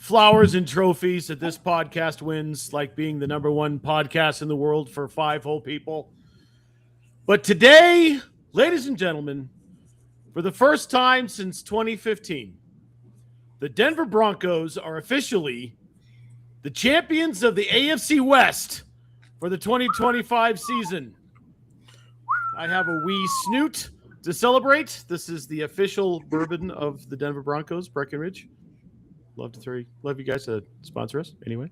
flowers and trophies that this podcast wins, like being the number one podcast in the world for 5 whole people. But today, ladies and gentlemen, for the first time since 2015, the Denver Broncos are officially the champions of the AFC West for the 2025 season. I have a wee snoot to celebrate. This is the official bourbon of the Denver Broncos, Breckenridge. Love you guys to sponsor us. Anyway,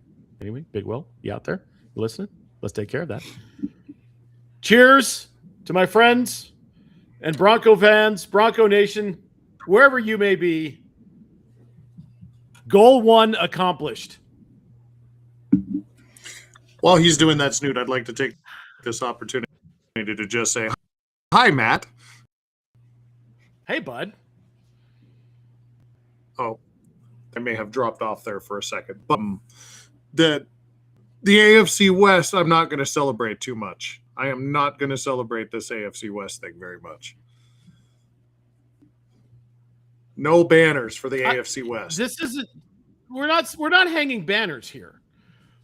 Big Will, you out there? You listening? Let's take care of that. Cheers to my friends and Bronco fans, Bronco Nation, wherever you may be. Goal 1 accomplished. While he's doing that, Snoot, I'd like to take this opportunity to just say, hi, Matt. Hey, bud. Oh, I may have dropped off there for a second. But the AFC West, I'm not going to celebrate too much. I am not going to celebrate this AFC West thing very much. No banners for the AFC West. This isn't. We're not hanging banners here.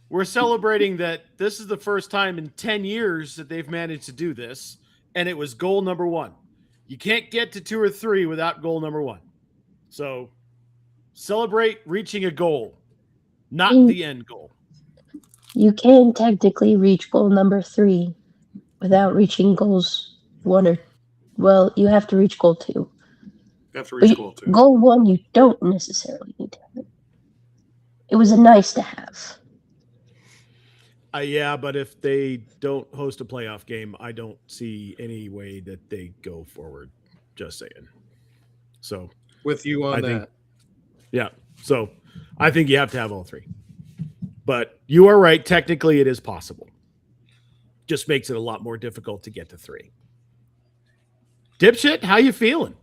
We're celebrating that this is the first time in 10 years that they've managed to do this, and it was goal number 1. You can't get to 2 or 3 without goal number 1. So celebrate reaching a goal, not the end goal. You can technically reach goal number 3 without reaching goals 1 or, well, you have to reach goal 2. You have to reach goal 2. Goal 1, you don't necessarily need to have it. It was a nice to have. Yeah, but if they don't host a playoff game, I don't see any way that they go forward. Just saying. So with you on that. Yeah. So I think you have to have all 3. But you are right. Technically, it is possible. Just makes it a lot more difficult to get to 3. Dipshit, how you feeling?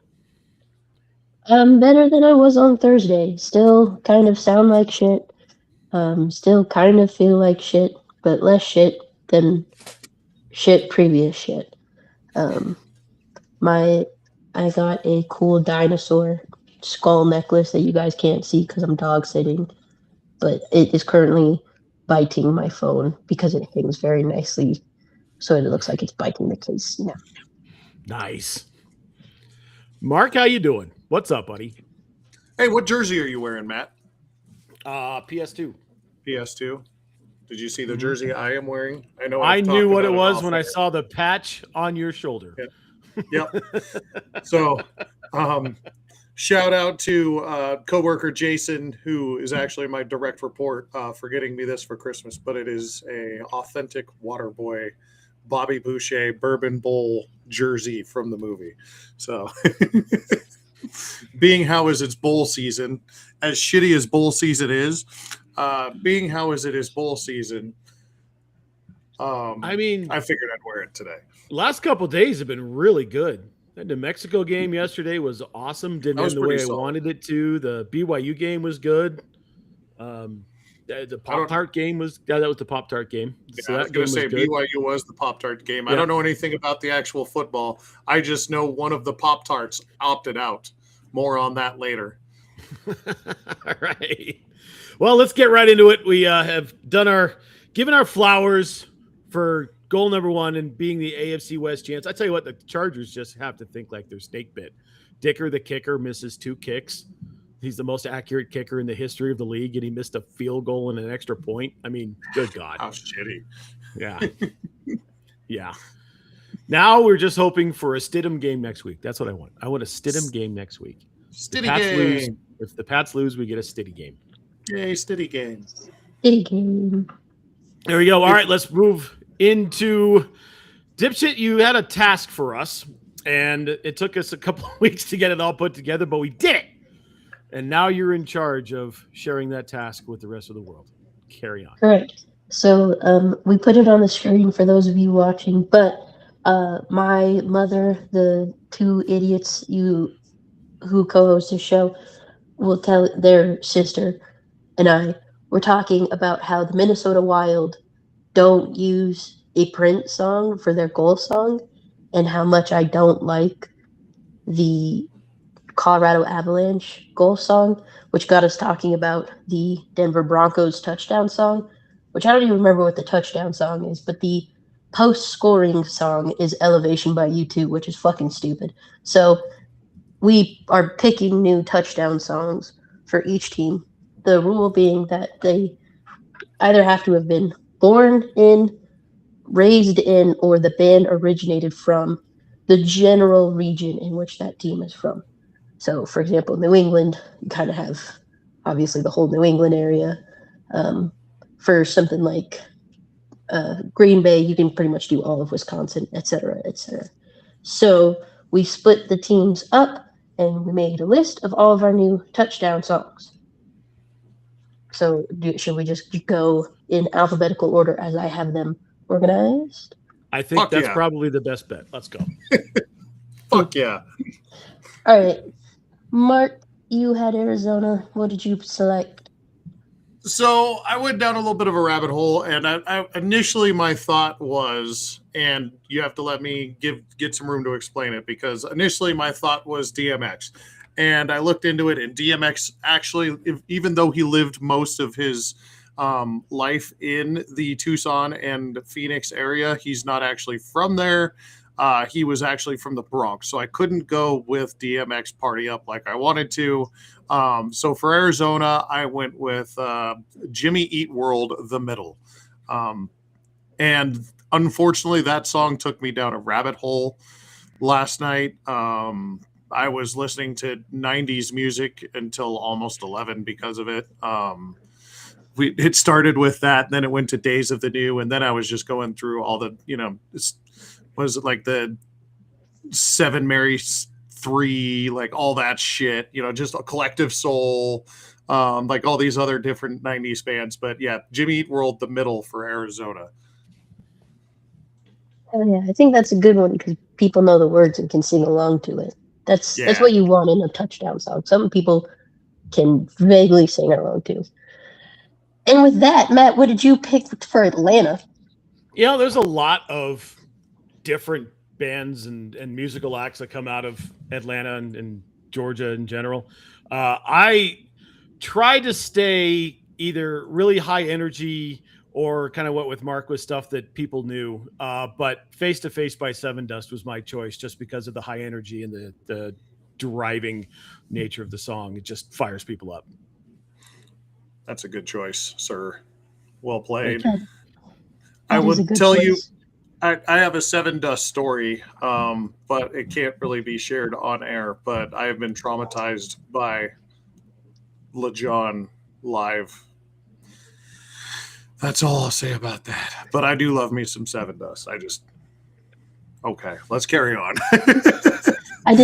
Better than I was on Thursday. Still kind of sound like shit. Still kind of feel like shit, but less shit than shit previous shit. I got a cool dinosaur skull necklace that you guys can't see because I'm dog sitting, but it is currently biting my phone because it hangs very nicely, so it looks like it's biting the case now. Nice. Mark, how you doing? What's up, buddy? Hey, what jersey are you wearing, Matt? PS2. PS2. Did you see the jersey I am wearing? I knew what it was when I saw the patch on your shoulder. Yep. So, shout out to coworker Jason, who is actually my direct report for getting me this for Christmas. But it is a authentic Waterboy Bobby Boucher Bourbon Bowl jersey from the movie. So, being how is its bowl season, as shitty as bowl season is, being how is it is bowl season. I figured I'd wear it today. Last couple of days have been really good. The New Mexico game yesterday was awesome. Didn't end the way I wanted it to. The BYU game was good. The Pop-Tart game was that was the Pop-Tart game. So I was going to say BYU was the Pop-Tart game. Yeah. I don't know anything about the actual football. I just know one of the Pop-Tarts opted out. More on that later. All right. Well, let's get right into it. We have given our flowers for goal number 1 and being the AFC West chance. I tell you what, the Chargers just have to think like they're snake bit. Dicker, the kicker, misses 2 kicks. He's the most accurate kicker in the history of the league, and he missed a field goal and an extra point. I mean, good God. How shitty. Yeah. Yeah. Now we're just hoping for a Stidham game next week. That's what I want. I want a Stidham game next week. If the Pats lose, we get a Stiddy game. Yay, Stiddy game. Stiddy game. There we go. All right, let's move into Dipshit. You had a task for us, and it took us a couple of weeks to get it all put together, but we did it. And now you're in charge of sharing that task with the rest of the world. Carry on. Correct. So we put it on the screen for those of you watching, but my mother, the 2 idiots who co-host the show, will tell their sister and I were talking about how the Minnesota Wild don't use a Prince song for their goal song and how much I don't like the Colorado Avalanche goal song, which got us talking about the Denver Broncos touchdown song, which I don't even remember what the touchdown song is, but the post-scoring song is Elevation by U2, which is fucking stupid. So we are picking new touchdown songs for each team. The rule being that they either have to have been born in, raised in, or the band originated from the general region in which that team is from. So, for example, New England, you kind of have obviously the whole New England area. For something like Green Bay, you can pretty much do all of Wisconsin, et cetera, et cetera. So we split the teams up and we made a list of all of our new touchdown songs. So should we just go in alphabetical order as I have them organized? I think Fuck that's yeah. probably the best bet. Let's go. Fuck yeah. All right. Mark, you had Arizona. What did you select? So I went down a little bit of a rabbit hole, and I initially my thought was, and you have to let me get some room to explain it, because initially my thought was DMX, and I looked into it, and DMX actually, even though he lived most of his life in the Tucson and Phoenix area, he's not actually from there. He was actually from the Bronx, so I couldn't go with DMX Party Up like I wanted to. So for Arizona, I went with Jimmy Eat World, The Middle. And unfortunately, that song took me down a rabbit hole last night. I was listening to 90s music until almost 11 because of it. It started with that, then it went to Days of the New, and then I was just going through all the, was it like the Seven Mary 3, like all that shit, just a Collective Soul, like all these other different 90s bands. But yeah, Jimmy Eat World, The Middle for Arizona. Oh yeah, I think that's a good one because people know the words and can sing along to it. That's what you want in a touchdown song. Some people can vaguely sing along to. And with that, Matt, what did you pick for Atlanta? There's a lot of different bands and musical acts that come out of Atlanta and Georgia in general. I try to stay either really high energy or kind of what with Mark was stuff that people knew. But Face to Face by Seven Dust was my choice just because of the high energy and the driving nature of the song. It just fires people up. That's a good choice, sir. Well played. That I is a would good tell choice. you, I have a Seven Dust story, but it can't really be shared on air. But I have been traumatized by LaJohn live. That's all I'll say about that. But I do love me some Seven Dust. Okay, let's carry on. I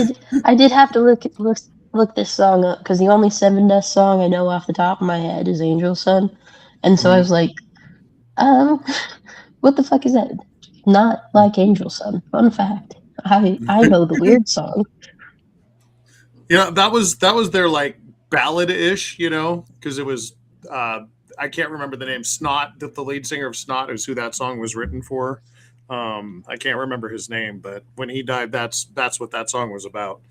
did have to look this song up because the only Seven Dust song I know off the top of my head is Angel Sun, and so I was like, what the fuck is that? Not like Angel Sun. Fun fact. I know the weird song. That was their like ballad-ish, because it was I can't remember the name. Snot, the lead singer of Snot is who that song was written for. I can't remember his name, but when he died, that's what that song was about.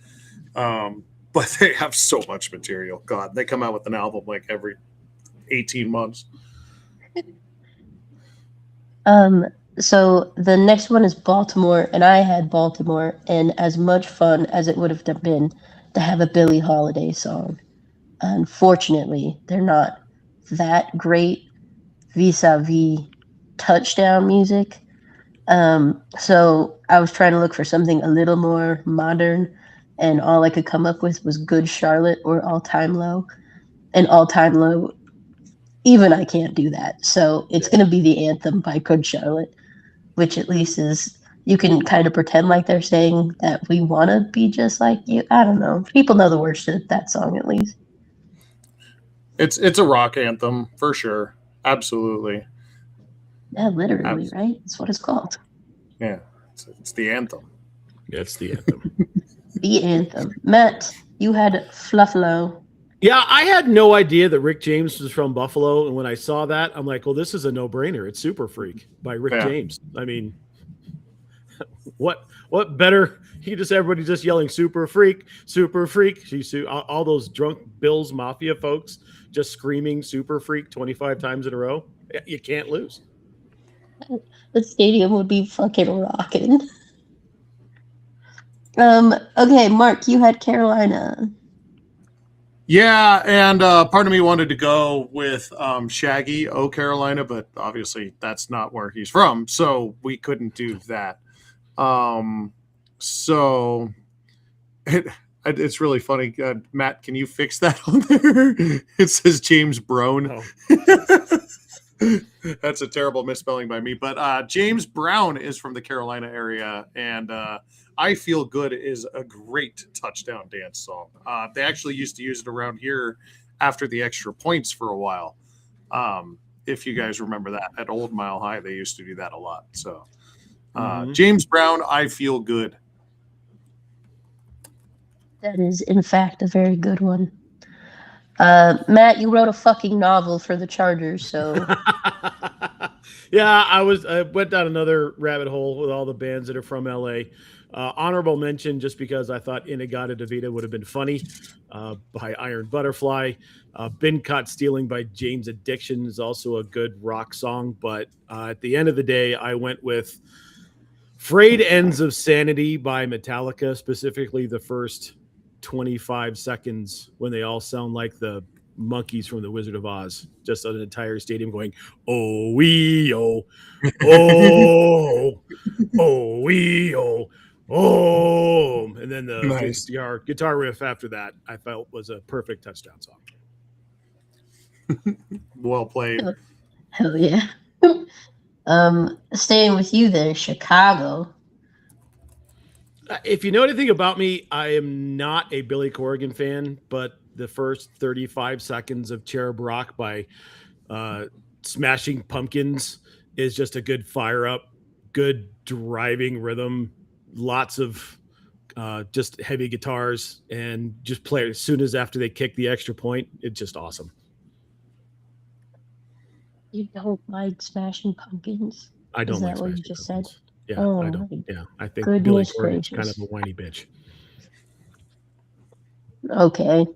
But they have so much material. God, they come out with an album like every 18 months. So the next one is Baltimore, and I had Baltimore, and as much fun as it would have been to have a Billie Holiday song. Unfortunately, they're not that great vis-a-vis touchdown music. So I was trying to look for something a little more modern, and all I could come up with was Good Charlotte or All Time Low. And All Time Low, even I can't do that. So it's going to be the anthem by Good Charlotte, which at least is, you can kind of pretend like they're saying that we want to be just like you. I don't know. People know the words to that song at least. It's a rock anthem for sure. Absolutely. Yeah, literally, right? That's what it's called. Yeah, it's the anthem. It's the anthem. The anthem. Matt, you had Fluffalo. Yeah, I had no idea that Rick James was from Buffalo, and when I saw that, I'm like, well, this is a no-brainer. It's Super Freak by Rick James. I mean, what better? Everybody just yelling super freak, super freak. All those drunk Bills Mafia folks just screaming super freak 25 times in a row. You can't lose. The stadium would be fucking rocking. Okay, Mark, you had Carolina. Yeah, and part of me wanted to go with Shaggy O Carolina, but obviously that's not where he's from, so we couldn't do that. So it's really funny. Matt, can you fix that on there? It says James Brown. Oh. That's a terrible misspelling by me, but James Brown is from the Carolina area, and I Feel Good is a great touchdown dance song. They actually used to use it around here after the extra points for a while. If you guys remember that, at Old Mile High, they used to do that a lot. So James Brown, I Feel Good. That is, in fact, a very good one. Matt, you wrote a fucking novel for the Chargers, so yeah, I went down another rabbit hole with all the bands that are from LA. Honorable mention, just because I thought Inagata Davida would have been funny, by Iron Butterfly. Been Caught Stealing by Jane's Addiction is also a good rock song, but at the end of the day, I went with Frayed Ends of Sanity by Metallica, specifically the first 25 seconds when they all sound like the monkeys from the Wizard of Oz, just an entire stadium going, oh, wee, oh, oh, oh, wee, oh, oh. And then the Nice. guitar riff after that, I felt was a perfect touchdown song. Well played. hell yeah. Staying with you then, Chicago. If you know anything about me, I am not a Billy Corrigan fan, but the first 35 seconds of Cherub Rock by Smashing Pumpkins is just a good fire up, good driving rhythm, lots of just heavy guitars, and just play as soon as after they kick the extra point. It's just awesome. You don't like Smashing Pumpkins? I don't Is like that what you Smashing just Pumpkins. said? Yeah, Oh, I don't. Yeah, I think goodness Billy Corrigan's kind gracious. of a whiny bitch. Okay.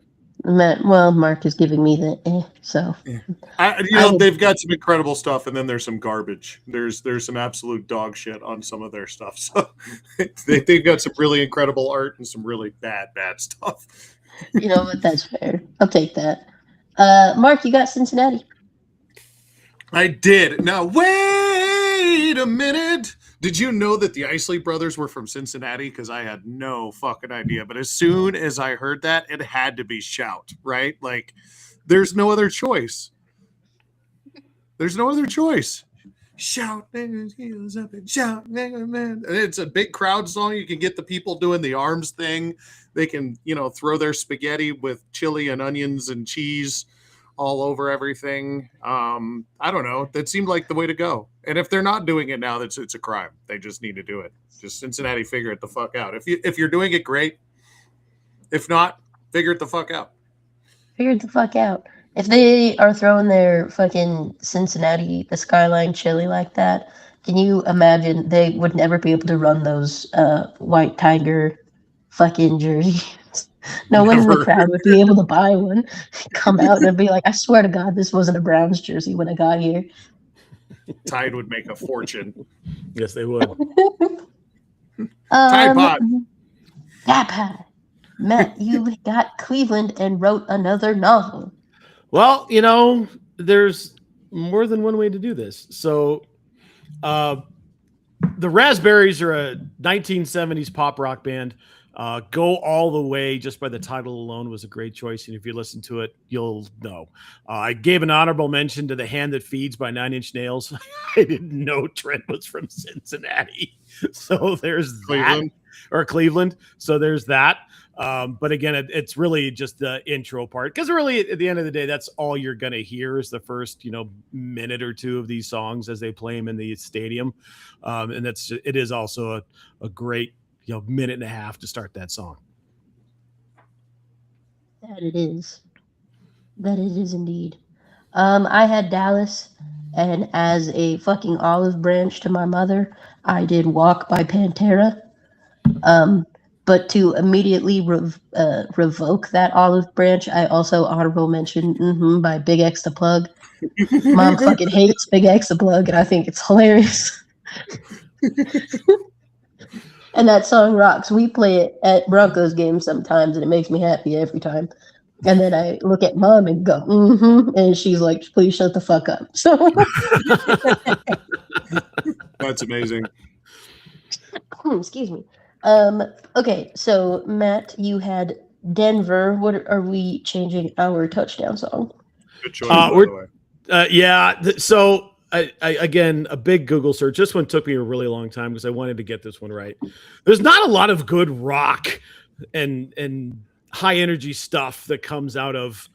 Well, Mark is giving me the so. They've got some incredible stuff, and then there's some garbage. There's some absolute dog shit on some of their stuff. So they've got some really incredible art and some really bad stuff. You know what? That's fair. I'll take that. Mark, you got Cincinnati. I did. Now, wait a minute. Did you know that the Isley Brothers were from Cincinnati? Because I had no fucking idea. But as soon as I heard that, it had to be Shout, right? Like, there's no other choice. There's no other choice. Shout, niggas, heels up and shout, nigga, man. And it's a big crowd song. You can get the people doing the arms thing. They can, throw their spaghetti with chili and onions and cheese all over everything. I don't know. That seemed like the way to go. And if they're not doing it now, it's a crime. They just need to do it. Just Cincinnati, figure it the fuck out. If you're doing it, great. If not, figure it the fuck out. Figure it the fuck out. If they are throwing their fucking Cincinnati, the Skyline chili like that, can you imagine they would never be able to run those White Tiger fucking jerseys? No one in the crowd would be able to buy one, come out and be like, I swear to God, this wasn't a Browns jersey when I got here. Tide would make a fortune. Yes, they would. Tide Pod. Tide Pod. Matt, you got Cleveland and wrote another novel. Well, there's more than one way to do this. So the Raspberries are a 1970s pop rock band. Go All the Way, just by the title alone, was a great choice. And if you listen to it, you'll know. I gave an honorable mention to The Hand That Feeds by Nine Inch Nails. I didn't know Trent was from Cincinnati. So there's Cleveland. Or Cleveland. So there's that. But again, it's really just the intro part, because really at the end of the day, that's all you're going to hear is the first, minute or two of these songs as they play them in the stadium. And it is also a great, minute and a half to start that song. That it is. That it is indeed. I had Dallas, And as a fucking olive branch to my mother, I did Walk by Pantera. But to immediately revoke that olive branch, I also honorable mention by Big X the Plug. Mom fucking hates Big X the Plug, and I think it's hilarious. And that song rocks. We play it at Broncos games sometimes, and it makes me happy every time. And then I look at Mom and go, and she's like, please shut the fuck up. So That's amazing. excuse me. Okay, so Matt, you had Denver. What are we changing our touchdown song? Good choice, by the way. So I again, a big Google search. This one took me a really long time because I wanted to get this one right. There's not a lot of good rock and high energy stuff that comes out of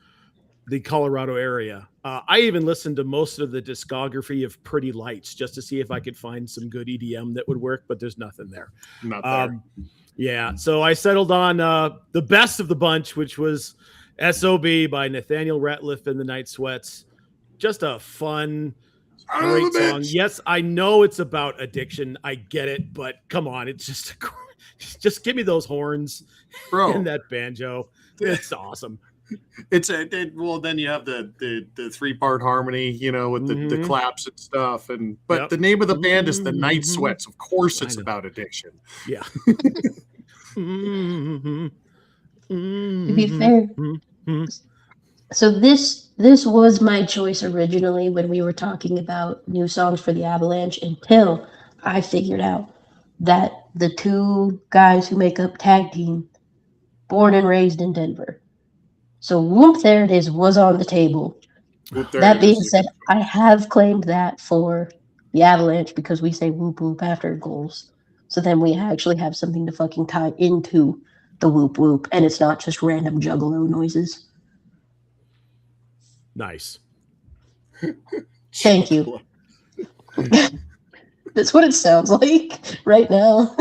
the Colorado area. I even listened to most of the discography of Pretty Lights just to see if I could find some good EDM that would work, but there's nothing there. Not there. Yeah, so I settled on the best of the bunch, which was SOB by Nathaniel Rateliff and the Night Sweats. Just a fun, great song. Yes, I know it's about addiction. I get it, but come on, it's just give me those horns, bro, and that banjo. It's awesome. Well, then you have the 3-part harmony, with the claps and stuff, but the name of the band is the Night Sweats. Of course, it's about addiction. Yeah. To be fair, so this was my choice originally when we were talking about new songs for the Avalanche, until I figured out that the two guys who make up Tag Team, born and raised in Denver. So Whoop There It Is was on the table. That being said, I have claimed that for the Avalanche because we say whoop whoop after goals. So then we actually have something to fucking tie into the whoop whoop, and it's not just random juggalo noises. Nice. Thank you. That's what it sounds like right now.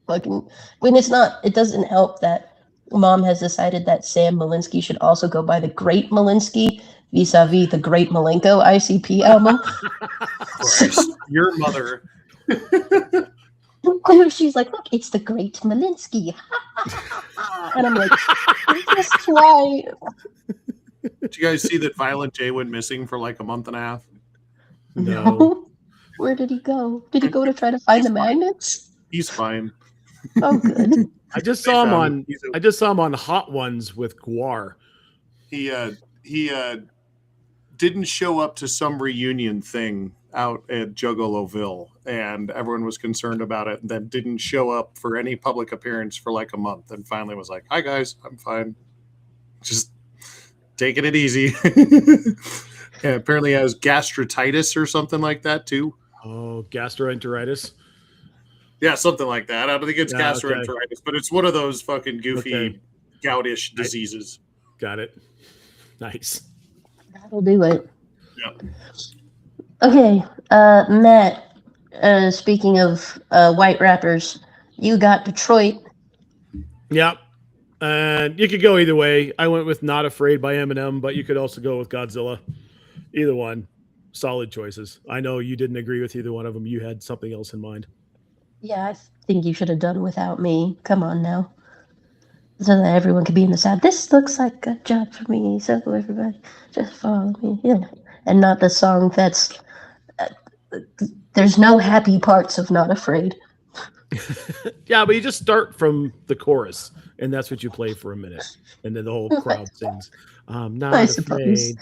Fucking when it's not, it doesn't help that Mom has decided that Sam Malinsky should also go by the Great Malinsky vis-a-vis the Great Malenko ICP album. Christ, your mother. She's like, look, it's the Great Malinsky. And I'm like, that's why. Did you guys see that Violent J went missing for like a month and a half? No. Where did he go? Did he go to try to find the magnets? He's fine. Oh, good. I just saw him on Hot Ones with Guar. He didn't show up to some reunion thing out at Juggaloville, and everyone was concerned about it, and then didn't show up for any public appearance for like a month, and finally was like, hi guys, I'm fine, just taking it easy. Yeah, apparently has gastritis or something like that too. Oh, gastroenteritis. Yeah, something like that. I don't think it's gastroenteritis, but it's one of those fucking goofy goutish diseases. Got it. Nice. That'll do it. Yep. Okay, Matt, speaking of white rappers, you got Detroit. Yep. And you could go either way. I went with Not Afraid by Eminem, but you could also go with Godzilla. Either one. Solid choices. I know you didn't agree with either one of them. You had something else in mind. Yeah, I think you should have done Without Me. Come on now. So that everyone could be in the sound. This looks like a job for me, so everybody just follow me. Yeah. And not the song that's... there's no happy parts of Not Afraid. Yeah, but you just start from the chorus, and that's what you play for a minute. And then the whole crowd sings, I'm not afraid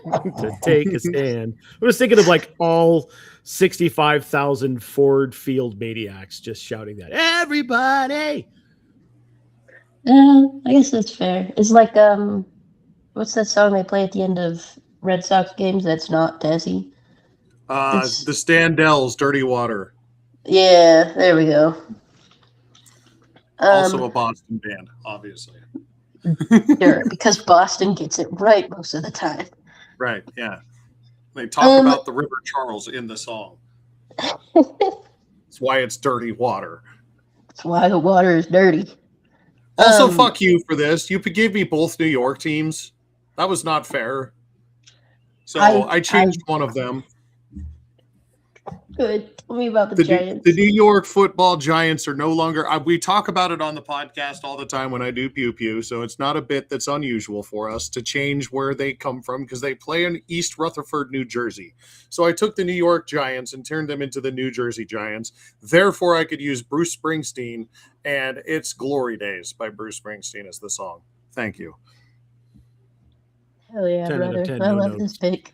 to take a stand. I was thinking of like all 65,000 Ford Field maniacs just shouting that. Everybody! I guess that's fair. It's like, what's that song they play at the end of Red Sox games that's not Desi? The Standells, Dirty Water. Yeah, there we go. Also a Boston band, obviously. Sure, because Boston gets it right most of the time. Right, yeah. They talk about the River Charles in the song. That's why it's dirty water. That's why the water is dirty. Also, fuck you for this. You gave me both New York teams. That was not fair. So I changed one of them. Good. Tell me about the Giants. The New York Football Giants are no longer. We talk about it on the podcast all the time when I do Pew Pew, so it's not a bit that's unusual for us to change where they come from because they play in East Rutherford, New Jersey. So I took the New York Giants and turned them into the New Jersey Giants. Therefore, I could use Bruce Springsteen, and it's "Glory Days" by Bruce Springsteen as the song. Thank you. Hell yeah, 10 out of brother. 10, I no love notes. this pick.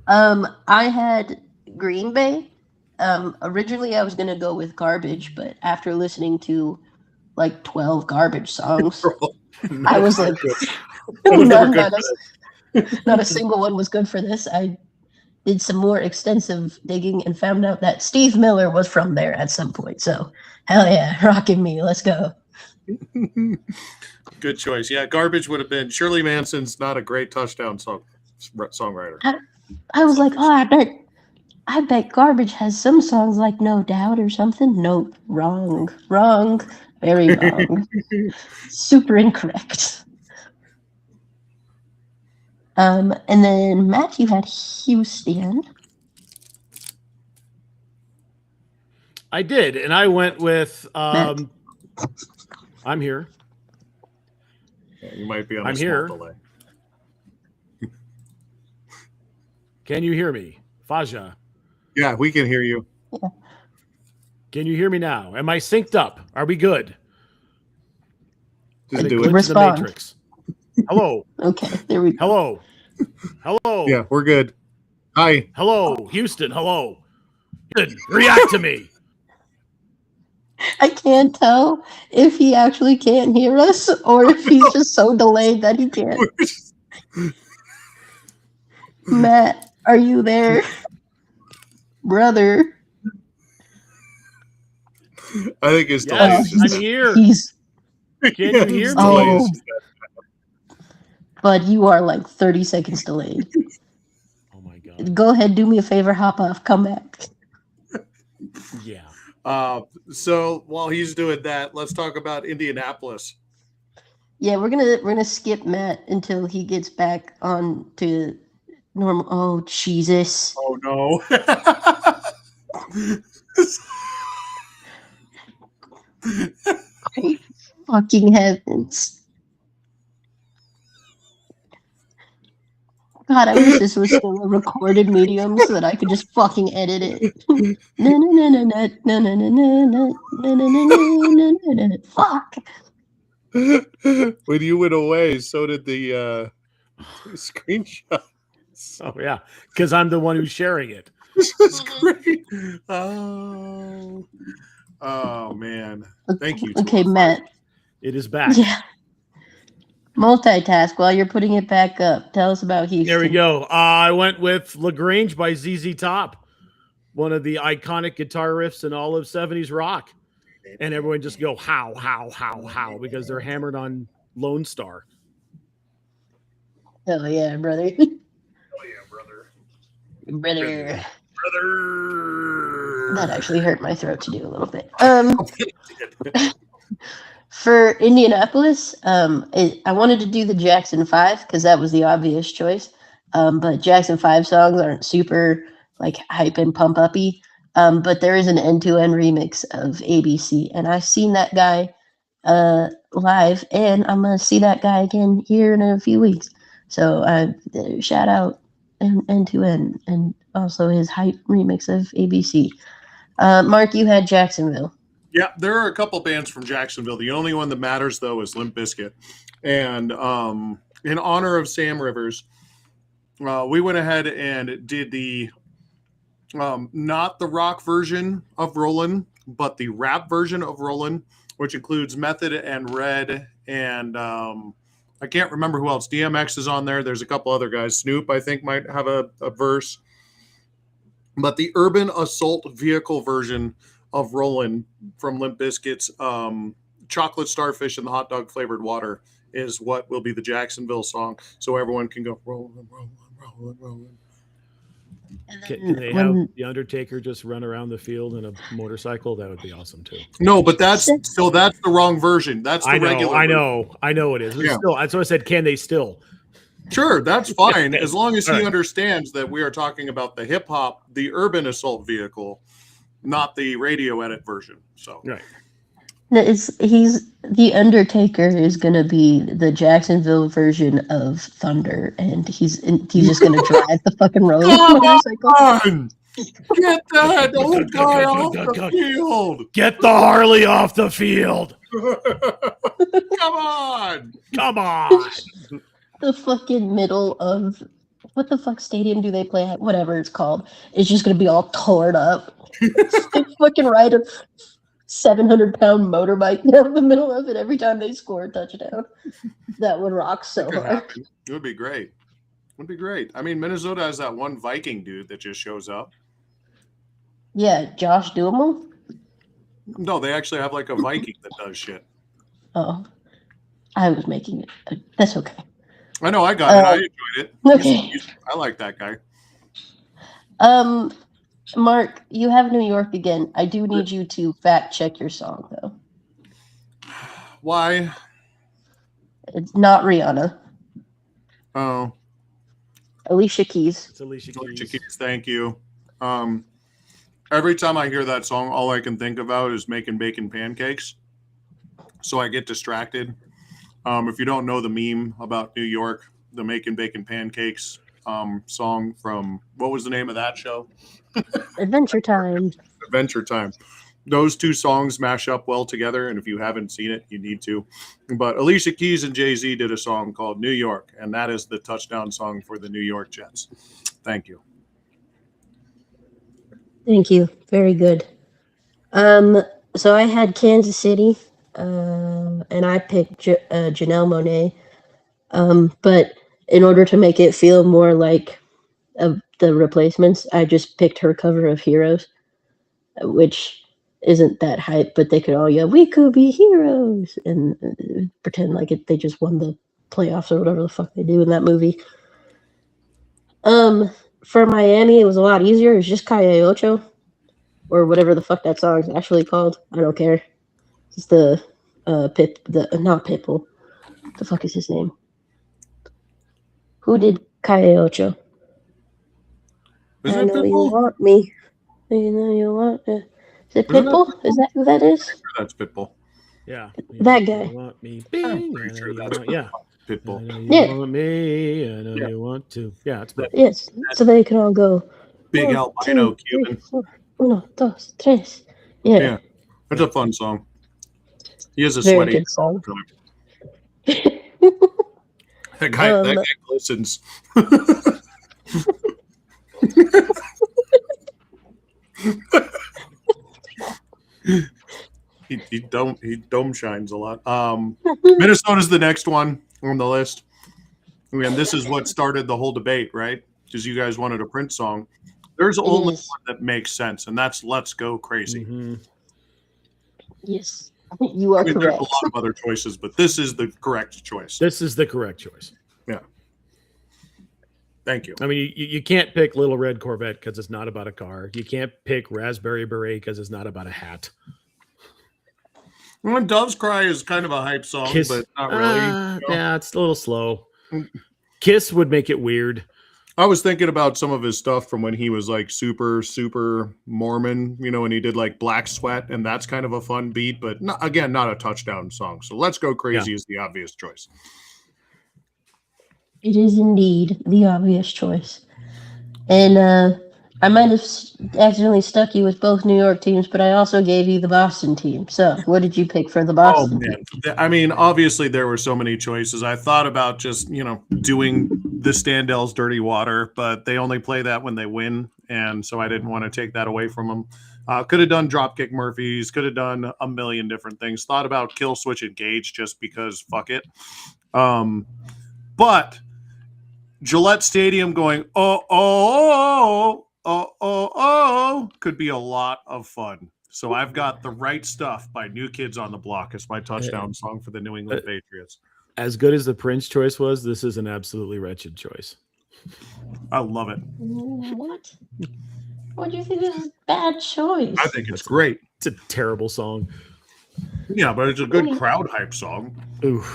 I had Green Bay. Originally I was gonna go with Garbage, but after listening to like 12 Garbage songs, I was like, not a single one was good for this. I did some more extensive digging and found out that Steve Miller was from there at some point. So hell yeah, rocking me. Let's go. Good choice. Yeah, Garbage would have been. Shirley Manson's not a great touchdown songwriter. I was like, oh, I bet Garbage has some songs like No Doubt or something. No, wrong, very wrong. Super incorrect. And then Matt, you had Houston. I did, and I went with Matt. I'm here. Yeah, you might be on a I'm small here. delay. Can you hear me? Faja. Yeah, we can hear you. Can you hear me now? Am I synced up? Are we good? Just Did do glitch it. in the Respond. Matrix? Hello. Okay, there we go. Hello. Yeah, we're good. Hi. Hello, Houston. Hello. Houston, react to me. I can't tell if he actually can't hear us or if he's just so delayed that he can't. Matt, are you there? Brother. I think it's Yes, delayed. I'm here. He's Can you hear me? Oh. But you are like 30 seconds delayed. Oh my god. Go ahead, do me a favor, hop off, come back. Yeah. So while he's doing that, let's talk about Indianapolis. Yeah, we're gonna skip Matt until he gets back on to normal. Oh Jesus! Oh no. Great fucking heavens! God, I wish this was still a recorded medium so that I could just fucking edit it. No, no, no, no, no, no, no, no, no, no, no, no, no, no, no. Fuck. When you went away, so did the screenshot. Oh yeah, because I'm the one who's sharing it. This is great. Oh man. Thank you. Okay, Matt. It is back. Yeah. Multitask while you're putting it back up. Tell us about Houston. There we go. I went with LaGrange by ZZ Top, one of the iconic guitar riffs in all of 70s rock. And everyone just go, how, because they're hammered on Lone Star. Hell yeah, brother. Oh yeah, brother. Brother. Brother. That actually hurt my throat to do a little bit. For Indianapolis, I wanted to do the Jackson 5 because that was the obvious choice. But Jackson 5 songs aren't super like hype and pump uppy. But there is an end-to-end remix of ABC, and I've seen that guy live, and I'm gonna see that guy again here in a few weeks. So shout out end-to-end, and also his hype remix of ABC. Mark, you had Jacksonville. Yeah, there are a couple bands from Jacksonville. The only one that matters, though, is Limp Bizkit. And in honor of Sam Rivers, we went ahead and did the not the rock version of Rollin', but the rap version of Rollin', which includes Method and Red, and I can't remember who else. DMX is on there. There's a couple other guys. Snoop, I think, might have a verse. But the Urban Assault Vehicle version of Rollin' from Limp Bizkit's Chocolate Starfish and the Hot Dog Flavored Water is what will be the Jacksonville song. So everyone can go, Rollin', Rollin', Rollin', Rollin'. Can they have the Undertaker just run around the field in a motorcycle? That would be awesome too. No, but that's the wrong version. That's the regular. I know it is. Yeah. Still, that's what I said. Can they still? Sure, that's fine as long as he All right. understands that we are talking about the hip hop, the urban assault vehicle, not the radio edit version. So Right. No, he's the Undertaker is gonna be the Jacksonville version of Thunder, and he's just gonna drive the fucking rolling motorcycle. on, get that old guy off the field. Get the Harley off the field. Come on. Come on. The fucking middle of what the fuck stadium do they play at? Whatever it's called. It's just gonna be all torn up. They fucking ride a 700-pound motorbike down the middle of it every time they score a touchdown. That would rock so Could hard. happen. It would be great. It would be great. I mean, Minnesota has that one Viking dude that just shows up. Yeah, Josh Duhamel. No, they actually have like a Viking that does shit. Oh, I was making it. That's okay. I know, I got it. I enjoyed it. Okay. I like that guy. Mark, you have New York again. I do need you to fact check your song though. Why? It's not Rihanna. Oh, Alicia Keys. It's Alicia Alicia Keys. Keys, thank you. Every time I hear that song, all I can think about is making bacon pancakes. So I get distracted. If you don't know the meme about New York, the making bacon pancakes song from, what was the name of that show? Adventure Time. Adventure Time. Those two songs mash up well together, and if you haven't seen it, you need to. But Alicia Keys and Jay-Z did a song called New York, and that is the touchdown song for the New York Jets. Thank you. Thank you. Very good. So I had Kansas City, and I picked Janelle Monáe. But in order to make it feel more like the Replacements, I just picked her cover of Heroes, which isn't that hype, but they could all yell, "We could be heroes," and pretend like they just won the playoffs or whatever the fuck they do in that movie. For Miami, it was a lot easier. It's just Calle Ocho, or whatever the fuck that song's actually called. I don't care. It's the not Pitbull. The fuck is his name? Who did Calle Ocho? Is I it know you Pitbull? want me. You know you want me. Is it Isn't that Pitbull? Is that who that is? That's Pitbull. Yeah. That guy. You want me. I'm Bing. pretty I sure know you that's want- yeah. Pitbull. I know you Yeah. want me. I know Yeah. you want to. Yeah, it's Yes. So they can all go. Big 1, albino 2, 3, Cuban. 4. 1, 2, 3. Yeah. Yeah. That's a fun song. He has a Very sweaty. good song. That guy glistens. he dome shines a lot. Minnesota's the next one on the list. And this is what started the whole debate, right? Because you guys wanted a Prince song. There's only Yes. one that makes sense, and that's "Let's Go Crazy." Mhm. Yes. You are I mean, there's a correct. lot of other choices, but this is the correct choice. This is the correct choice. Thank you. I mean, you can't pick Little Red Corvette because it's not about a car. You can't pick Raspberry Beret because it's not about a hat. When Doves Cry is kind of a hype song, Kiss, but not really. you know? Yeah, it's a little slow. Kiss would make it weird. I was thinking about some of his stuff from when he was like super Mormon, you know, and he did like Black Sweat, and that's kind of a fun beat, but not a touchdown song. So Let's Go Crazy is the obvious choice. It is indeed the obvious choice. And I might have accidentally stuck you with both New York teams, but I also gave you the Boston team. So what did you pick for the Oh Boston team? man. I mean, obviously there were so many choices. I thought about just, you know, doing the Standells Dirty Water, but they only play that when they win. And so I didn't want to take that away from them. Could have done Dropkick Murphys, could have done a million different things. Thought about Kill Switch Engage just because fuck it. But Gillette Stadium going, oh, could be a lot of fun. So I've got The Right Stuff by New Kids on the Block as my touchdown song for the New England Patriots. As good as the Prince choice was, this is an absolutely wretched choice. I love it. What? What do you think is a bad choice? I think it's great. It's a terrible song. Yeah, but it's a good crowd hype song. Ooh.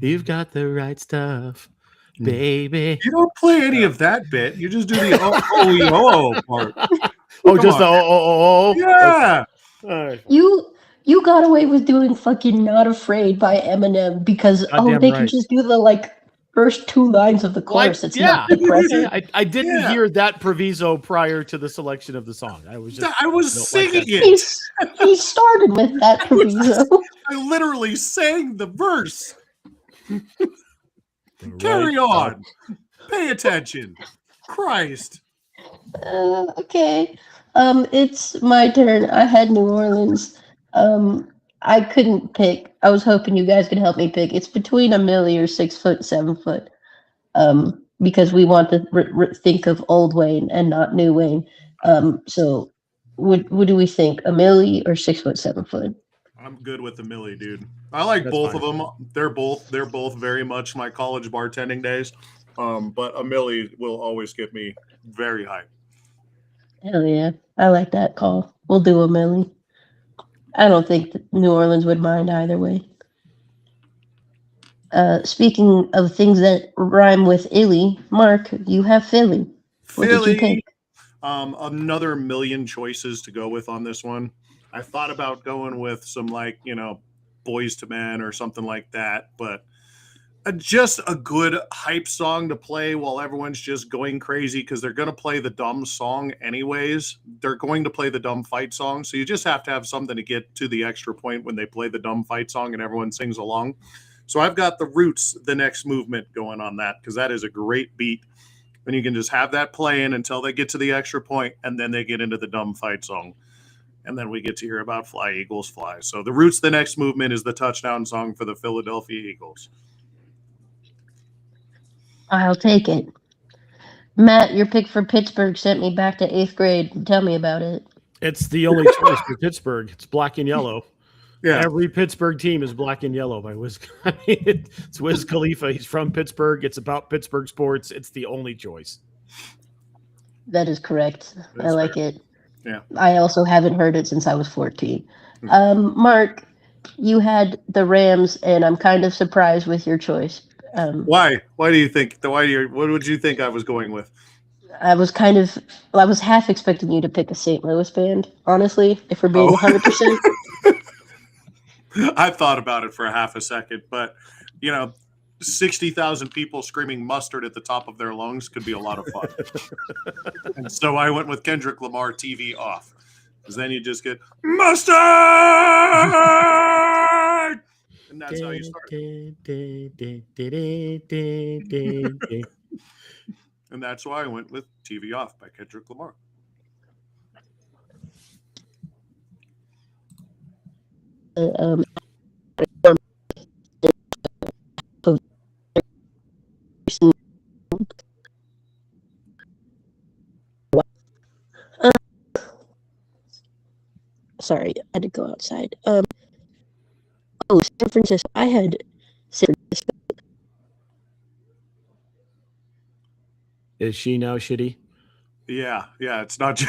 You've got the right stuff, baby. You don't play any of that bit. You just do the oh part. Oh, Come just the on. Yeah. You got away with doing fucking "Not Afraid" by Eminem because Goddamn they right. can just do the first 2 lines of the chorus. It's not depressing. I didn't Yeah. hear that proviso prior to the selection of the song. I was just I was no, like singing that. it. He started with that proviso. I literally sang the verse. The Carry right on. Pay attention. Christ. Okay. It's my turn. I had New Orleans. I couldn't pick. I was hoping you guys could help me pick. It's between a Millie or 6 foot, 7 foot. Because we want to think of old Wayne and not new Wayne. So what do we think? A Millie or 6 foot, 7 foot? I'm good with the Millie, dude. I like That's both fine. of them. They're both very much my college bartending days. But a Millie will always get me very high. Hell yeah. I like that call. We'll do a Millie. I don't think that New Orleans would mind either way. Speaking of things that rhyme with illy, Mark, you have Philly. What did you pick? Another million choices to go with on this one. I thought about going with some Boys to Men or something like that, but just a good hype song to play while everyone's just going crazy because they're going to play the dumb song anyways. They're going to play the dumb fight song, so you just have to have something to get to the extra point when they play the dumb fight song and everyone sings along. So I've got the Roots, The Next Movement going on that because that is a great beat. And you can just have that playing until they get to the extra point, and then they get into the dumb fight song. And then we get to hear about Fly, Eagles, Fly. So the Roots, The Next Movement is the touchdown song for the Philadelphia Eagles. I'll take it. Matt, your pick for Pittsburgh sent me back to 8th grade. Tell me about it. It's the only choice for Pittsburgh. It's black and yellow. Yeah. Every Pittsburgh team is black and yellow by Wiz. It's Wiz Khalifa. He's from Pittsburgh. It's about Pittsburgh sports. It's the only choice. That is correct. I That's like fair. it. Yeah. I also haven't heard it since I was 14. Mark, you had the Rams, and I'm kind of surprised with your choice. Why? Why do you think? What would you think I was going with? I was half expecting you to pick a St. Louis band, honestly, if we're being 100%. I thought about it for a half a second, but 60,000 people screaming mustard at the top of their lungs could be a lot of fun. And so I went with Kendrick Lamar, TV off, because then you just get mustard, and that's how you start. And that's why I went with TV off by Kendrick Lamar. Sorry, I had to go outside. San Francisco. I had San Francisco. Is she now shitty? Yeah, it's not.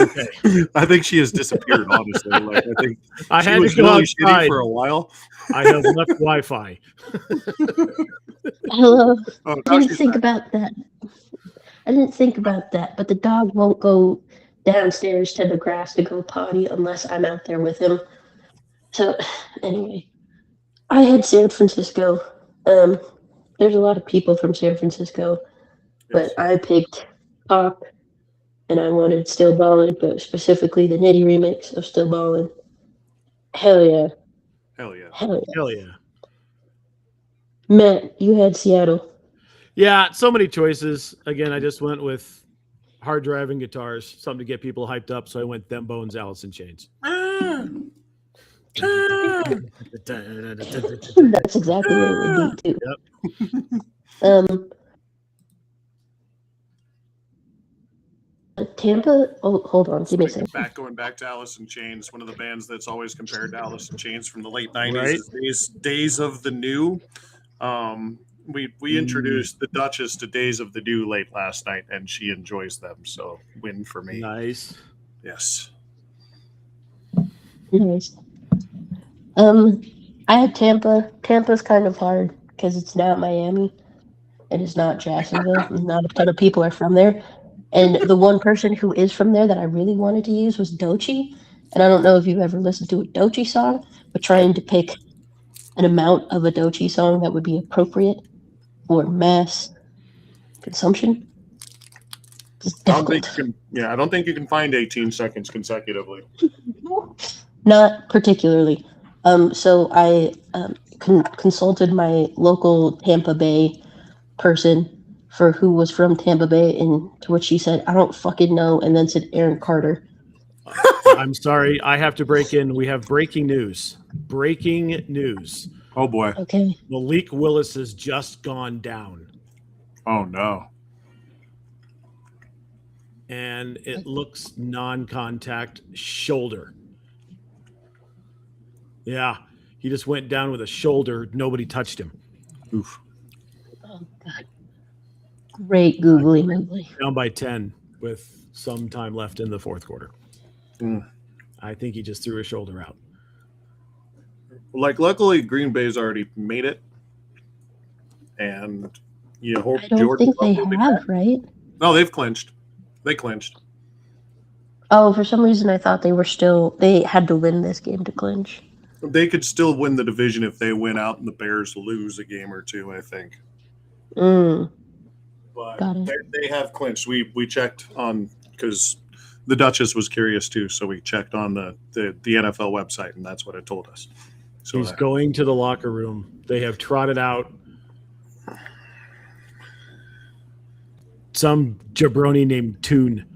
Okay. I think she has disappeared. Honestly, I she had was to go really outside shitty for a while. I have left Wi-Fi. Hello. Oh, I didn't think about that. But the dog won't go downstairs to the grass to go potty unless I'm out there with him. So, anyway, I had San Francisco. There's a lot of people from San Francisco, but I picked pop, and I wanted Still Ballin', but specifically the Nitty remix of Still Ballin'. Hell yeah. Hell yeah. Hell yeah. Matt, you had Seattle. Yeah, so many choices. Again, I just went with hard driving guitars, something to get people hyped up. So I went Them Bones, Alice in Chains. That's exactly what it would be too. Tampa. Oh, hold on. Give me a second. Going back to Alice in Chains, one of the bands that's always compared to Alice in Chains from the late 90s Right. is Days of the New. We introduced the Duchess to Days of the New late last night, and she enjoys them. So win for me. Nice. Yes. Nice. I had Tampa. Tampa's kind of hard. because it's not Miami and it's not Jacksonville. Not a ton of people are from there. And the one person who is from there that I really wanted to use was Doechii. And I don't know if you've ever listened to a Doechii song, but trying to pick an amount of a Doechii song that would be appropriate for mass consumption is I don't think difficult. you can. Yeah, I don't think you can find 18 seconds consecutively. Not particularly. So I consulted my local Tampa Bay person for who was from Tampa Bay, and to which she said, "I don't fucking know," and then said Aaron Carter. I'm sorry. I have to break in. We have breaking news. Breaking news. Oh boy. Okay. Malik Willis has just gone down. Oh no. And it looks non-contact shoulder. Yeah, he just went down with a shoulder. Nobody touched him. Oof. Oh God. Great googly moogly. Down by 10 with some time left in the fourth quarter. Mm. I think he just threw his shoulder out. Like, luckily, Green Bay's already made it, and you hope I don't Jordan think they Love will be have, back. right? No, they've clinched. They clinched. Oh, for some reason I thought they had to win this game to clinch. They could still win the division if they win out and the Bears lose a game or two, I think. Mm, But got it. they have clinched. We checked on, because the Duchess was curious too, so we checked on the NFL website, and that's what it told us. So He's going to the locker room. They have trotted out some jabroni named Toon.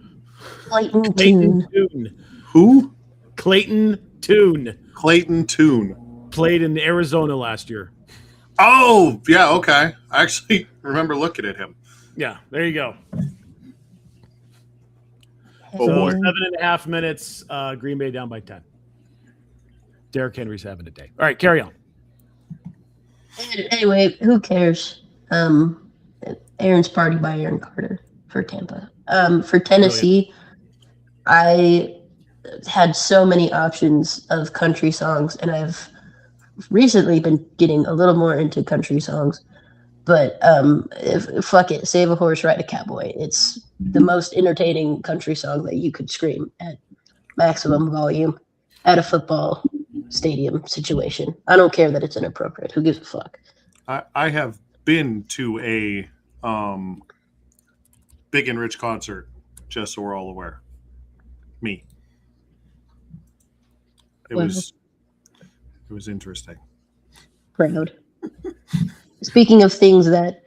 Clayton Clayton Tune. Toon. who? Clayton Toon Clayton Tune. played in Arizona last year. Oh, yeah, okay. I actually remember looking at him. Yeah, there you go. Oh, So boy. 7.5 minutes. Green Bay down by 10. Derrick Henry's having a day. All right, carry on. Anyway, who cares? Aaron's Party by Aaron Carter for Tampa. For Tennessee, I had so many options of country songs, and I've recently been getting a little more into country songs. But fuck it, Save a Horse, Ride a Cowboy. It's the most entertaining country song that you could scream at maximum volume at a football stadium situation. I don't care that it's inappropriate. Who gives a fuck? I have been to a Big and Rich concert, just so we're all aware. Me. It Wow. was interesting. Proud. Speaking of things that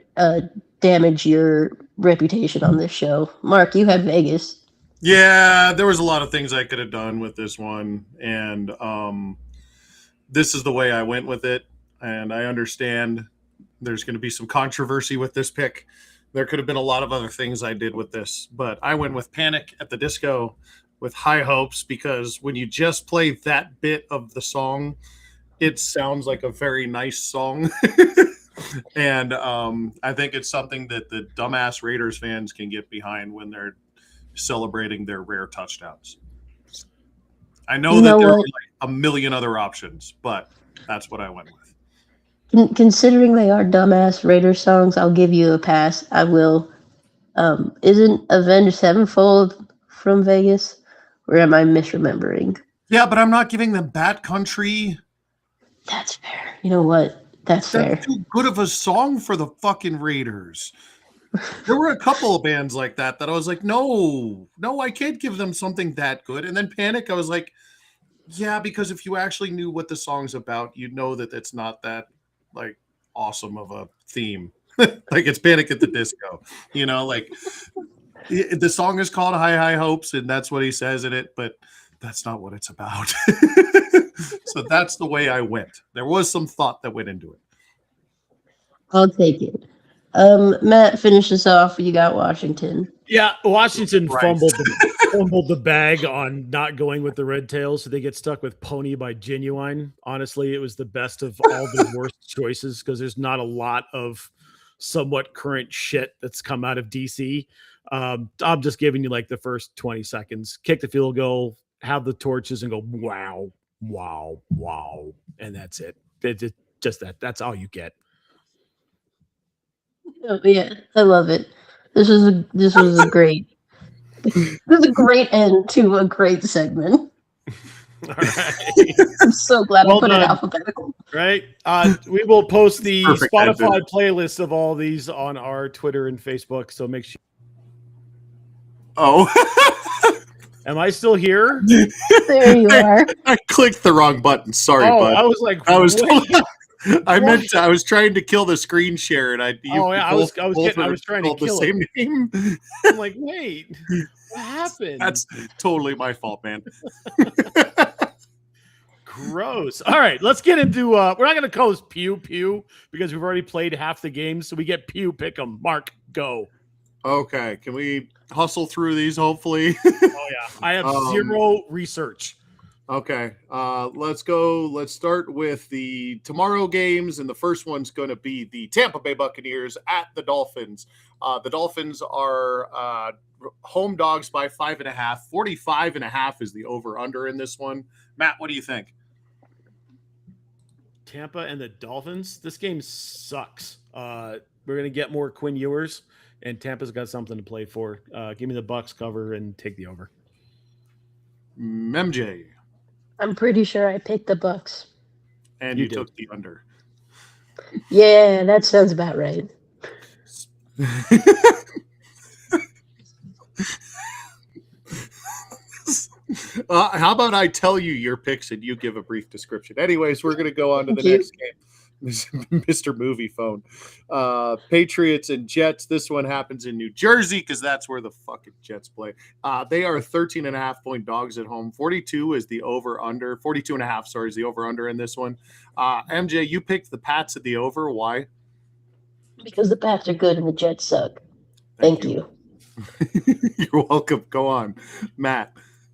damage your reputation on this show, Mark, you had Vegas. Yeah, there was a lot of things I could have done with this one, and this is the way I went with it. And I understand there's going to be some controversy with this pick. There could have been a lot of other things I did with this, but I went with Panic at the Disco with High Hopes, because when you just play that bit of the song, it sounds like a very nice song. And I think it's something that the dumbass Raiders fans can get behind when they're celebrating their rare touchdowns. I know that there are like a million other options, but that's what I went with. Considering they are dumbass Raider songs, I'll give you a pass. I will. Isn't Avenged Sevenfold from Vegas? Or am I misremembering? Yeah, but I'm not giving them Bat Country. That's fair. You know what? That's fair. That's too good of a song for the fucking Raiders. There were a couple of bands like that I was like, no, I can't give them something that good. And then Panic, I was like, yeah, because if you actually knew what the song's about, you'd know that it's not that like awesome of a theme. Like, it's Panic at the Disco, you know, like the song is called High Hopes, and that's what he says in it, but that's not what it's about. So that's the way I went. There was some thought that went into it. I'll take it. Matt, finish this off. You got Washington. Yeah, Washington Right. fumbled the bag on not going with the Red Tails, so they get stuck with Pony by Genuine. Honestly, it was the best of all the worst choices, because there's not a lot of somewhat current shit that's come out of DC. I'm just giving you like the first 20 seconds. Kick the field goal, have the torches, and go wow, and that's it. Just that. That's all you get. Oh, yeah, I love it. This was a great end to a great segment. All right. I'm so glad Well I put it done. alphabetical. Right. We will post the Perfect Spotify playlist of all these on our Twitter and Facebook. So make sure. Oh, Am I still here? There you are. I clicked the wrong button. Sorry, Oh, bud. I was like, I was wait. I was trying to kill the screen share, and I was trying to the kill same name. I'm like, wait, what happened? That's totally my fault, man. Gross. All right, let's get into. We're not going to call this Pew Pew because we've already played half the game, so we get Pew Pick'em. Mark, go. Okay, can we hustle through these? Hopefully. Oh yeah, I have zero research. Okay, let's go. Let's start with the tomorrow games, and the first one's going to be the Tampa Bay Buccaneers at the Dolphins. The Dolphins are home dogs by 5.5. 45.5 is the over/under in this one. Matt, what do you think? Tampa and the Dolphins. This game sucks. We're gonna get more Quinn Ewers, and Tampa's got something to play for. Give me the Bucks cover and take the over. MJ. I'm pretty sure I picked the Bucks. And You you did. took the under. Yeah, that sounds about right. How about I tell you your picks and you give a brief description? Anyways, we're going to go on to the Thank you. next game. Mr. Movie Phone. Patriots and Jets. This one happens in New Jersey because that's where the fucking Jets play. They are 13.5-point dogs at home. 42 is the over-under. 42.5, sorry, is the over-under in this one. MJ, you picked the Pats at the over. Why? Because the Pats are good and the Jets suck. Thank you. You're welcome. Go on. Matt.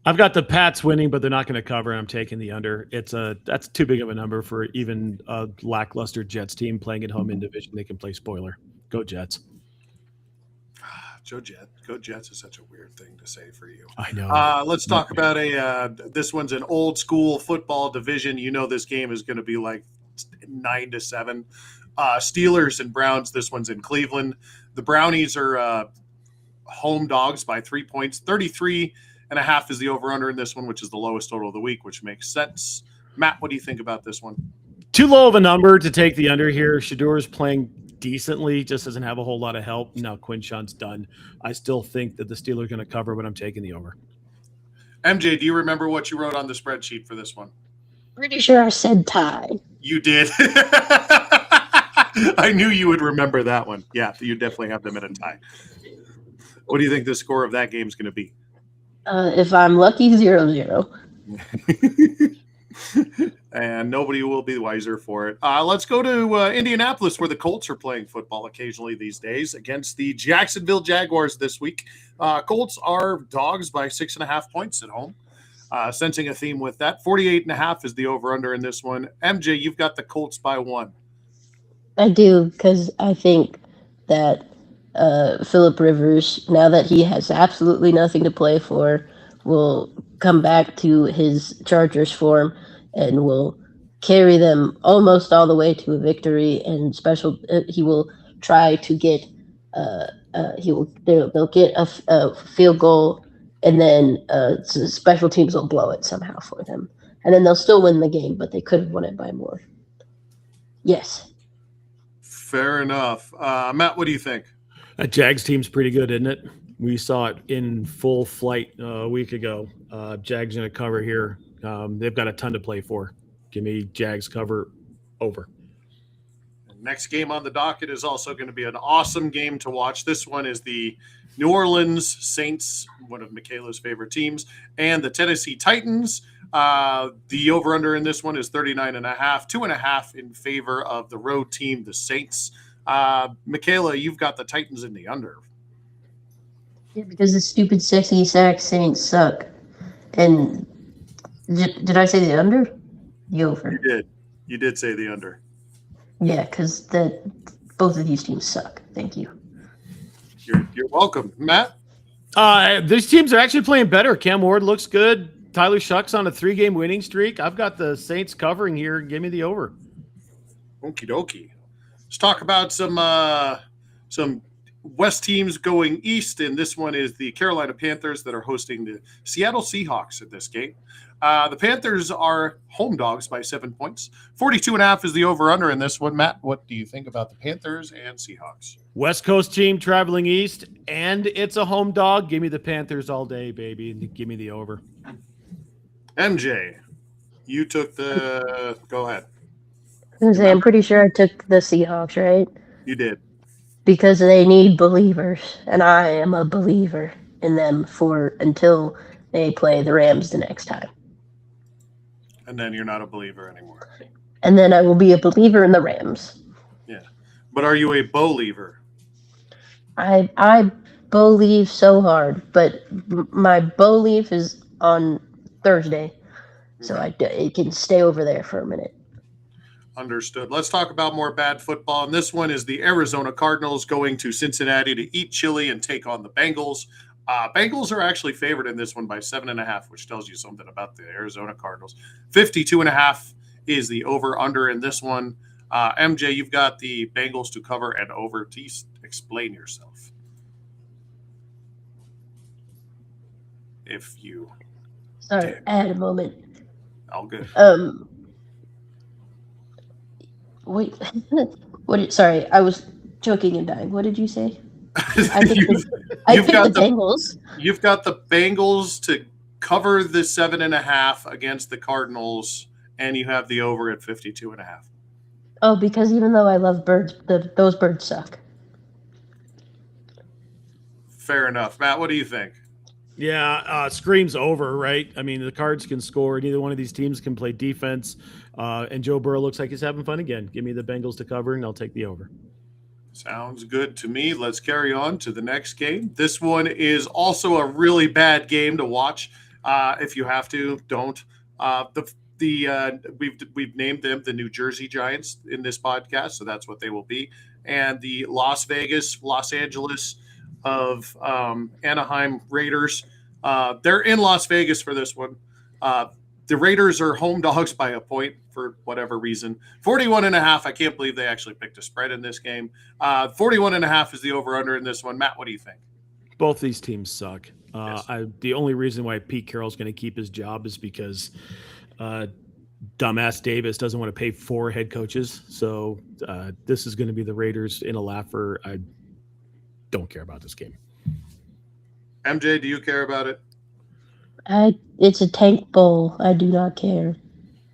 I've got the Pats winning, but they're not going to cover. I'm taking the under. That's too big of a number for even a lackluster Jets team playing at home in division. They can play spoiler. Go Jets. Go Jets is such a weird thing to say for you. I know. Let's talk about this one's an old school football division. You know this game is going to be like 9-7. Steelers and Browns. This one's in Cleveland. The Brownies are home dogs by 3 points. 33.5 is the over-under in this one, which is the lowest total of the week, which makes sense. Matt, what do you think about this one? Too low of a number to take the under here. Shador's playing decently, just doesn't have a whole lot of help. Now Quinshawn's done. I still think that the Steelers are going to cover, but I'm taking the over. MJ, do you remember what you wrote on the spreadsheet for this one? Pretty sure I said tie. You did. I knew you would remember that one. Yeah, you definitely have them in a tie. What do you think the score of that game is going to be? If I'm lucky, 0-0. And nobody will be wiser for it. Let's go to Indianapolis, where the Colts are playing football occasionally these days against the Jacksonville Jaguars this week. Colts are dogs by 6.5 points at home. Sensing a theme with that. 48.5 is the over-under in this one. MJ, you've got the Colts by 1. I do, because I think that Phillip Rivers, now that he has absolutely nothing to play for, will come back to his Chargers form and will carry them almost all the way to a victory. And he will try to get they'll get a field goal, and then special teams will blow it somehow for them, and then they'll still win the game, but they could have won it by more. Yes. Fair enough. Matt, what do you think? That Jags team's pretty good, isn't it? We saw it in full flight a week ago. Jags going to cover here. They've got a ton to play for. Give me Jags cover over. Next game on the docket is also going to be an awesome game to watch. This one is the New Orleans Saints, one of Michaela's favorite teams, and the Tennessee Titans. The over-under in this one is 39.5, 2.5 in favor of the road team, the Saints. Michaela, you've got the Titans in the under. Yeah, because the stupid sexy sack Saints suck. And did I say the under? The over. You did say the under. Yeah, because both of these teams suck. Thank you. You're welcome. Matt? These teams are actually playing better. Cam Ward looks good. Tyler Shuck's on a 3-game winning streak. I've got the Saints covering here. Give me the over. Okie dokie. Let's talk about some some West teams going east, and this one is the Carolina Panthers that are hosting the Seattle Seahawks at this game. The Panthers are home dogs by 7 points. 42.5 is the over-under in this one. Matt, what do you think about the Panthers and Seahawks? West Coast team traveling east, and it's a home dog. Give me the Panthers all day, baby, and give me the over. MJ, you took the – go ahead. I'm pretty sure I took the Seahawks, right? You did. Because they need believers, and I am a believer in them until they play the Rams the next time. And then you're not a believer anymore. And then I will be a believer in the Rams. Yeah. But are you a believer? I believe so hard, but my belief is on Thursday, so it can stay over there for a minute. Understood. Let's talk about more bad football. And this one is the Arizona Cardinals going to Cincinnati to eat chili and take on the Bengals. Bengals are actually favored in this one by 7.5, which tells you something about the Arizona Cardinals. 52.5 is the over-under in this one. MJ, you've got the Bengals to cover and over. To explain yourself. If you Sorry, I had a moment. all good. Wait, sorry, I was joking and dying. What did you say? I picked the Bengals. You've got the Bengals to cover the 7.5 against the Cardinals, and you have the over at 52.5. Oh, because even though I love birds, those birds suck. Fair enough. Matt, what do you think? Yeah, screams over, right? I mean, the Cards can score. Neither one of these teams can play defense. And Joe Burrow looks like he's having fun again. Give me the Bengals to cover, and I'll take the over. Sounds good to me. Let's carry on to the next game. This one is also a really bad game to watch. If you have to, don't. We've named them the New Jersey Giants in this podcast, so that's what they will be. And the Los Angeles of Anaheim Raiders. They're in Las Vegas for this one. The Raiders are home dogs by a point for whatever reason. 41.5. I can't believe they actually picked a spread in this game. 41.5 is the over-under in this one. Matt, what do you think? Both these teams suck. Yes. The only reason why Pete Carroll's going to keep his job is because dumbass Davis doesn't want to pay 4 head coaches. So this is going to be the Raiders in a laugher. I don't care about this game. MJ, do you care about it? It's a tank bowl. I do not care.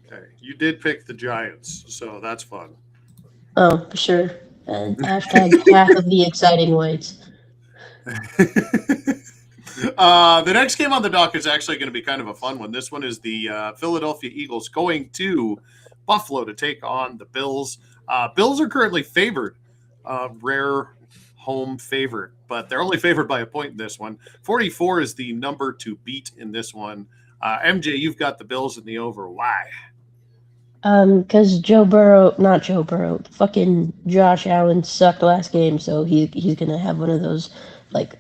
Okay. You did pick the Giants, so that's fun. Oh, for sure. And hashtag half of the exciting whites. The next game on the dock is actually going to be kind of a fun one. This one is the Philadelphia Eagles going to Buffalo to take on the Bills. Bills are currently favored, rare home favorite, but they're only favored by a point in this one. 44 is the number to beat in this one. MJ, you've got the Bills in the over. Why? Because fucking Josh Allen sucked last game, so he's gonna have one of those like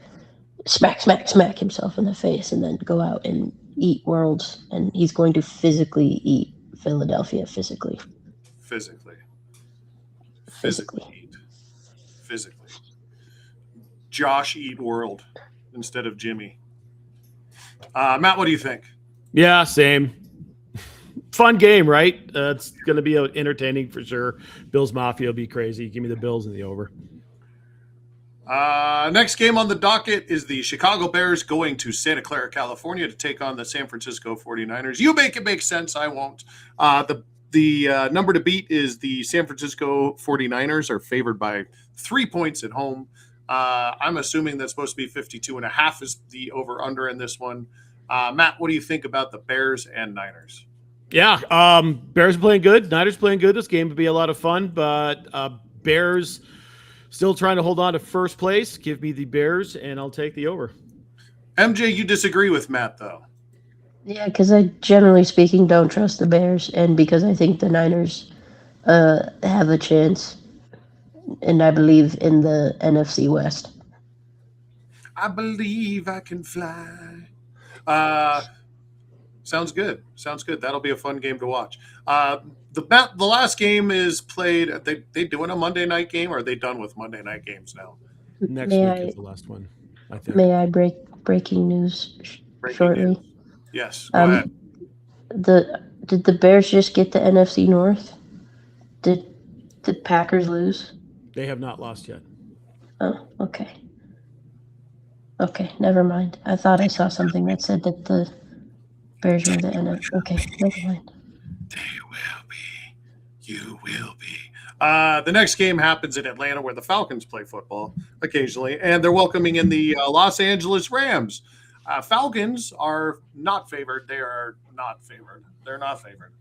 smack himself in the face and then go out and eat worlds, and he's going to physically eat Philadelphia physically. Josh eat world instead of Jimmy. Matt, what do you think? Yeah, same. Fun game, right? It's going to be entertaining for sure. Bills Mafia will be crazy. Give me the Bills in the over. Next game on the docket is the Chicago Bears going to Santa Clara, California to take on the San Francisco 49ers. You make it make sense. I won't. The number to beat is the San Francisco 49ers are favored by 3 points at home. I'm assuming that's supposed to be 52.5 is the over-under in this one. Matt, what do you think about the Bears and Niners? Yeah, Bears are playing good. Niners playing good. This game would be a lot of fun, but Bears still trying to hold on to first place. Give me the Bears, and I'll take the over. MJ, you disagree with Matt, though. Yeah, because I, generally speaking, don't trust the Bears, and because I think the Niners have a chance, and I believe in the NFC West. I believe I can fly. Sounds good. That'll be a fun game to watch. The last game is played. They doing a Monday night game, or are they done with Monday night games now? Next May week I- is the last one, I think. May I break breaking news Breaking shortly? news. Yes, go ahead. Did the Bears just get the NFC North? Did Packers lose? They have not lost yet. Oh, okay. Okay, never mind. I thought I saw something that said that the Bears were the NFC. Okay, never mind. They will be. You will be. The next game happens in Atlanta, where the Falcons play football occasionally, and they're welcoming in the Los Angeles Rams. Falcons are not favored. They are not favored. They're not favored.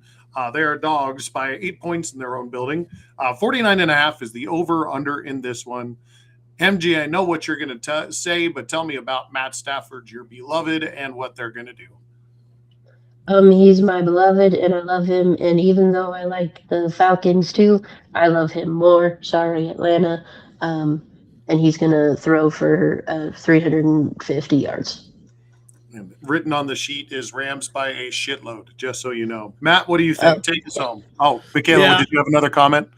They are dogs by 8 points in their own building. 49.5 is the over-under in this one. MG, I know what you're going to say, but tell me about Matt Stafford, your beloved, and what they're going to do. He's my beloved, and I love him. And even though I like the Falcons too, I love him more. Sorry, Atlanta. And he's gonna throw for 350 yards. And written on the sheet is Rams by a shitload, just so you know. Matt, what do you think? Take us home. Oh, Michaela, Yeah. did you have another comment?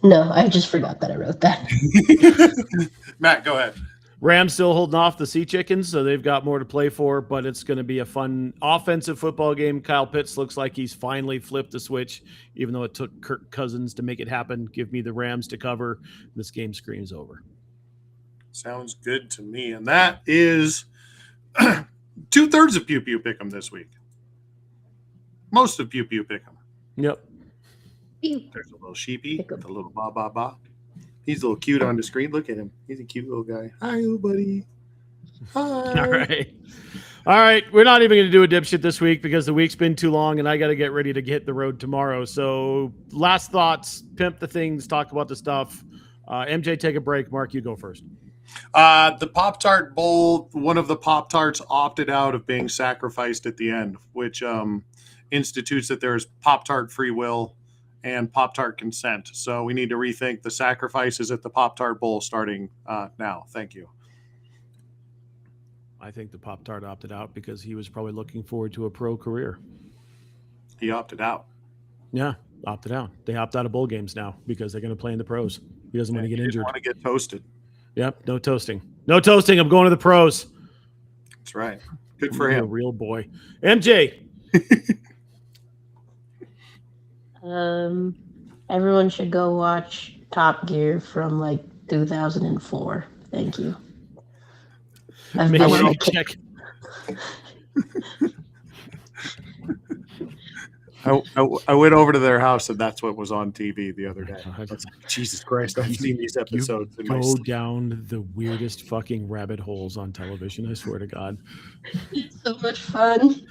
No, I just forgot that I wrote that. Matt, go ahead. Rams still holding off the Sea Chickens, so they've got more to play for, but it's going to be a fun offensive football game. Kyle Pitts looks like he's finally flipped the switch, even though it took Kirk Cousins to make it happen. Give me the Rams to cover. This game screams over. Sounds good to me. And that is 2/3 of Pew Pew Pick'em this week. Most of Pew Pew Pick'em. Yep. There's a little sheepy, the little ba ba ba. He's a little cute on the screen. Look at him. He's a cute little guy. Hi, little buddy. Hi. All right. All right. We're not even going to do a dipshit this week because the week's been too long and I got to get ready to hit the road tomorrow. So, last thoughts, pimp the things, talk about the stuff. MJ, take a break. Mark, you go first. The Pop-Tart Bowl, one of the Pop-Tarts opted out of being sacrificed at the end, which institutes that there's Pop-Tart free will and Pop-Tart consent. So we need to rethink the sacrifices at the Pop-Tart Bowl starting now. Thank you. I think the Pop-Tart opted out because he was probably looking forward to a pro career. He opted out. Yeah, opted out. They opt out of bowl games now because they're going to play in the pros. He doesn't want to He get didn't injured. want to get toasted. Yep, no toasting. No toasting. I'm going to the pros. That's right. Good for I'm a him. real boy. MJ. Everyone should go watch Top Gear from like 2004. Thank you. I've Make been sure on you a kick. check. I went over to their house and that's what was on TV the other day. God. I was like, Jesus Christ, I've seen these episodes in my Go sleep. down the weirdest fucking rabbit holes on television. I swear to God. It's so much fun.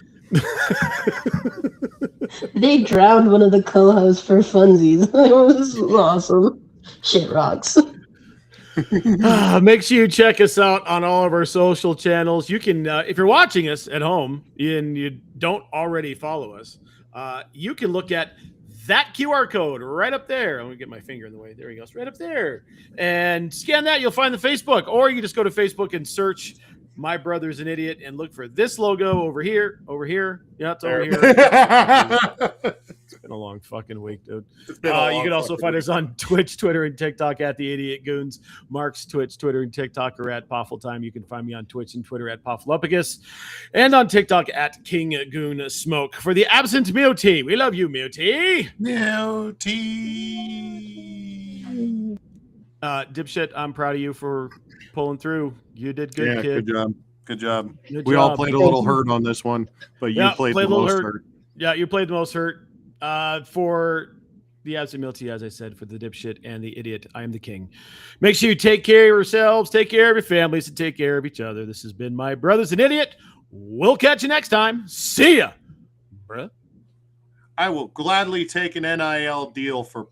They drowned one of the co-hosts for funsies. It was awesome. Shit rocks. Make sure you check us out on all of our social channels. You can, if you're watching us at home and you don't already follow us, you can look at that QR code right up there. I'm going to get my finger in the way. There he goes, right up there. And scan that. You'll find the Facebook. Or you can just go to Facebook and search My Brother's an Idiot and look for this logo over here. Over here. Yeah, it's over here. It's been a long fucking week, dude. It's been a You long can also fucking find week. us on Twitch, Twitter, and TikTok at the Idiot Goons. Mark's Twitch, Twitter, and TikTok are at Poffle Time. You can find me on Twitch and Twitter at Poffleupicus, and on TikTok at King Goon Smoke. For the absent Muty, we love you, Muty. Dipshit, I'm proud of you for pulling through. You did good, Yeah, kid. good job. Good job. Good We all job. played a little hurt on this one, but you Yeah, played played the a little most hurt. hurt. Yeah, you played the most hurt. For the absent Milty, as I said, for the dipshit and the idiot, I am the king. Make sure you take care of yourselves, take care of your families, and take care of each other. This has been My Brother's an Idiot. We'll catch you next time. See ya, bruh. I will gladly take an NIL deal for